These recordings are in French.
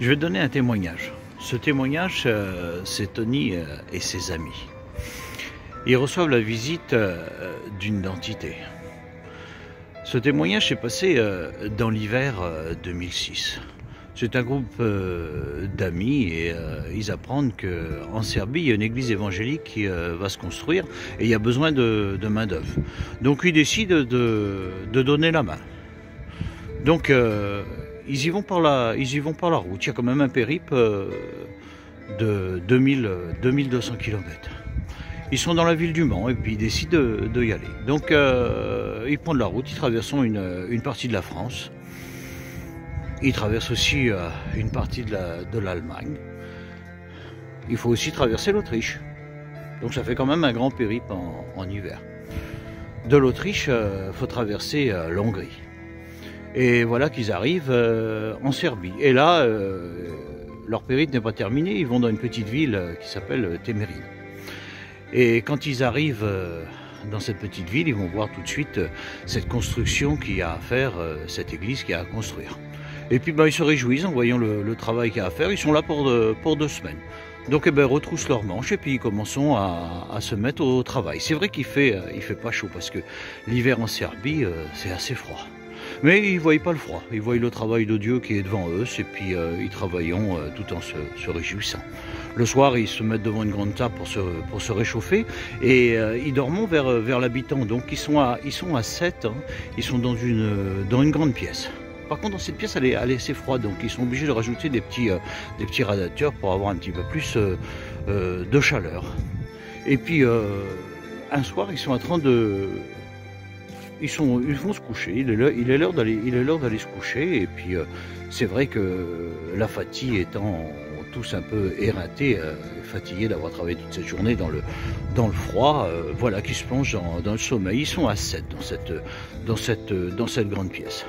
Je vais te donner un témoignage. Ce témoignage, c'est Tony et ses amis. Ils reçoivent la visite d'une dentité. Ce témoignage s'est passé dans l'hiver 2006. C'est un groupe d'amis et ils apprennent qu'en Serbie, il y a une église évangélique qui va se construire et il y a besoin de main-d'œuvre. Donc ils décident de donner la main. Donc ils y vont par la route. Il y a quand même un périple de 2200 km. Ils sont dans la ville du Mans et puis ils décident de y aller. Donc ils prennent la route, ils traversent une partie de la France. Ils traversent aussi une partie de l'Allemagne. Il faut aussi traverser l'Autriche. Donc ça fait quand même un grand périple en hiver. De l'Autriche, il faut traverser l'Hongrie. Et voilà qu'ils arrivent en Serbie. Et là, leur périple n'est pas terminé. Ils vont dans une petite ville qui s'appelle Temerin. Et quand ils arrivent dans cette petite ville, ils vont voir tout de suite cette construction qu'il y a à faire, cette église qu'il y a à construire. Et puis ils se réjouissent en voyant le travail qu'il y a à faire. Ils sont là pour 2 semaines. Donc ils retroussent leurs manches et puis ils commencent à se mettre au travail. C'est vrai qu'il fait pas chaud parce que l'hiver en Serbie, c'est assez froid. Mais ils ne voient pas le froid, ils voient le travail de Dieu qui est devant eux, et puis ils travaillent tout en se réjouissant. Le soir, ils se mettent devant une grande table pour se réchauffer, et ils dorment vers l'habitant. Donc ils sont à 7, hein. Ils sont dans une grande pièce. Par contre, dans cette pièce, elle est assez froide, donc ils sont obligés de rajouter des petits radiateurs pour avoir un petit peu plus de chaleur. Et puis, un soir, ils sont en train de... Ils vont se coucher, il est l'heure d'aller se coucher, et puis c'est vrai que la fatigue étant tous un peu éreintés, fatigués d'avoir travaillé toute cette journée dans le froid, voilà qu'ils se plongent dans le sommeil. Ils sont à 7 dans cette grande pièce.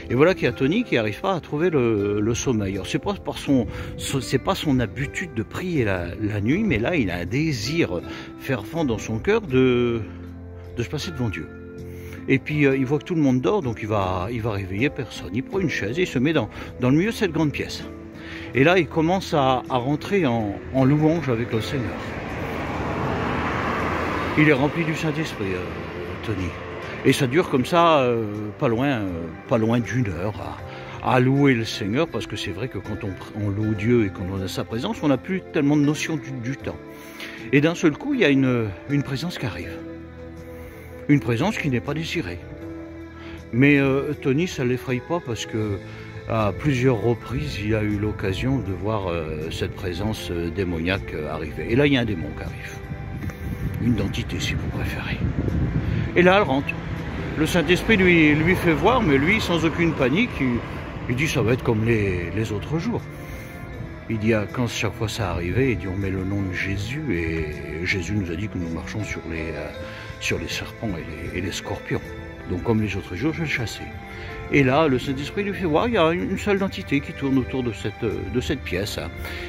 Et voilà qu'il y a Tony qui n'arrive pas à trouver le sommeil. Alors c'est pas son habitude de prier la nuit, mais là il a un désir fervent dans son cœur de se passer devant Dieu. Et puis il voit que tout le monde dort, donc il va réveiller personne. Il prend une chaise et il se met dans le milieu de cette grande pièce. Et là, il commence à rentrer en louange avec le Seigneur. Il est rempli du Saint-Esprit, Tony. Et ça dure comme ça, pas loin d'1 heure à louer le Seigneur, parce que c'est vrai que quand on loue Dieu et qu'on a sa présence, on n'a plus tellement de notion du temps. Et d'un seul coup, il y a une présence qui arrive. Une présence qui n'est pas désirée. Mais Tony, ça ne l'effraie pas parce que à plusieurs reprises, il a eu l'occasion de voir cette présence démoniaque arriver. Et là, il y a un démon qui arrive. Une dentité, si vous préférez. Et là, elle rentre. Le Saint-Esprit lui fait voir, mais lui, sans aucune panique, il dit ça va être comme les autres jours. Il dit, quand chaque fois ça arrivait, il dit on met le nom de Jésus, et Jésus nous a dit que nous marchons sur les serpents et les scorpions. Donc comme les autres jours, je le chassais. Et là, le Saint-Esprit lui fait voir, il y a une seule entité qui tourne autour de cette pièce.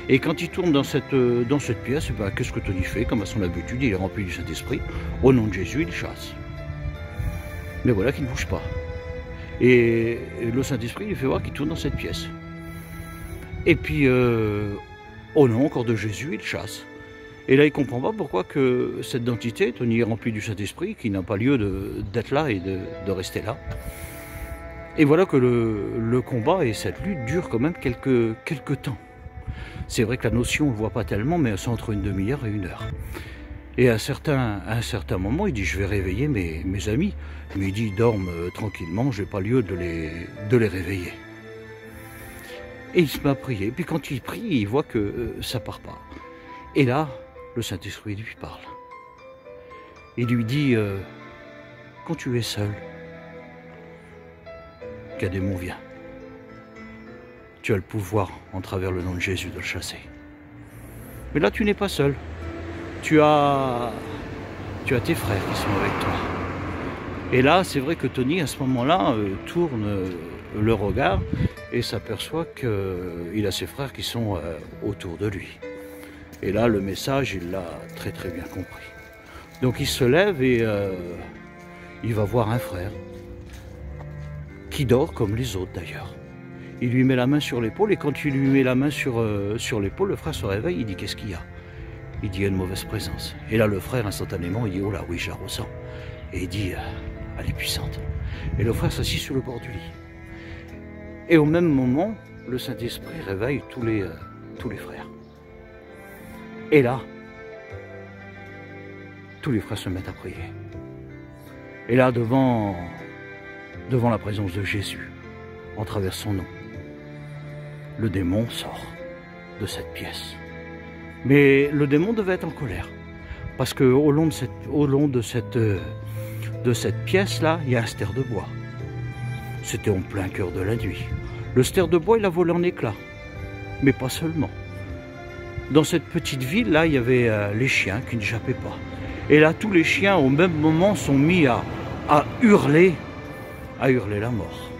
Et quand il tourne dans cette pièce, qu'est-ce que Tony fait? Comme à son habitude, il est rempli du Saint-Esprit. Au nom de Jésus, il chasse. Mais voilà qu'il ne bouge pas. Et le Saint-Esprit lui fait voir qu'il tourne dans cette pièce. Et puis, au nom encore de Jésus, il chasse. Et là, il ne comprend pas pourquoi que cette dentité, Tony est rempli du Saint-Esprit, qui n'a pas lieu d'être là et de rester là. Et voilà que le combat et cette lutte durent quand même quelques temps. C'est vrai que la notion, on ne le voit pas tellement, mais c'est entre une demi-heure et 1 heure. Et à un certain moment, il dit, je vais réveiller mes amis. Mais il dit, ils dorment tranquillement, je n'ai pas lieu de les réveiller. Et il se met à prier. Et puis quand il prie, il voit que ça part pas. Et là, le Saint-Esprit lui parle. Il lui dit, quand tu es seul, qu'un démon vient, tu as le pouvoir, en travers le nom de Jésus, de le chasser. Mais là, tu n'es pas seul. Tu as tes frères qui sont avec toi. Et là, c'est vrai que Tony, à ce moment-là, tourne le regard et s'aperçoit qu'il a ses frères qui sont autour de lui. Et là, le message, il l'a très très bien compris. Donc il se lève et il va voir un frère qui dort comme les autres d'ailleurs. il lui met la main sur l'épaule, et quand il lui met la main sur l'épaule, le frère se réveille, il dit qu'est-ce qu'il y a? Il dit il y a une mauvaise présence. Et là le frère instantanément, il dit oh là oui je la ressens. Et il dit elle est puissante. Et le frère s'assit sur le bord du lit. Et au même moment, le Saint-Esprit réveille tous les frères. Et là, tous les frères se mettent à prier. Et là, devant la présence de Jésus, en travers son nom, le démon sort de cette pièce. Mais le démon devait être en colère. Parce qu'au long de cette pièce-là, il y a un stère de bois. C'était en plein cœur de la nuit. Le stère de bois, il a volé en éclats. Mais pas seulement. Dans cette petite ville-là, il y avait les chiens qui ne jappaient pas. Et là, tous les chiens, au même moment, sont mis à hurler la mort.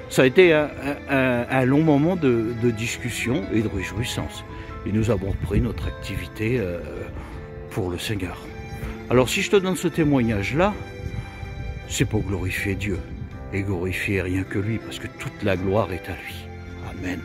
Ça a été un long moment de discussion et de réjouissance. Et nous avons repris notre activité pour le Seigneur. Alors si je te donne ce témoignage-là, c'est pour glorifier Dieu et glorifier rien que lui, parce que toute la gloire est à lui. Amen.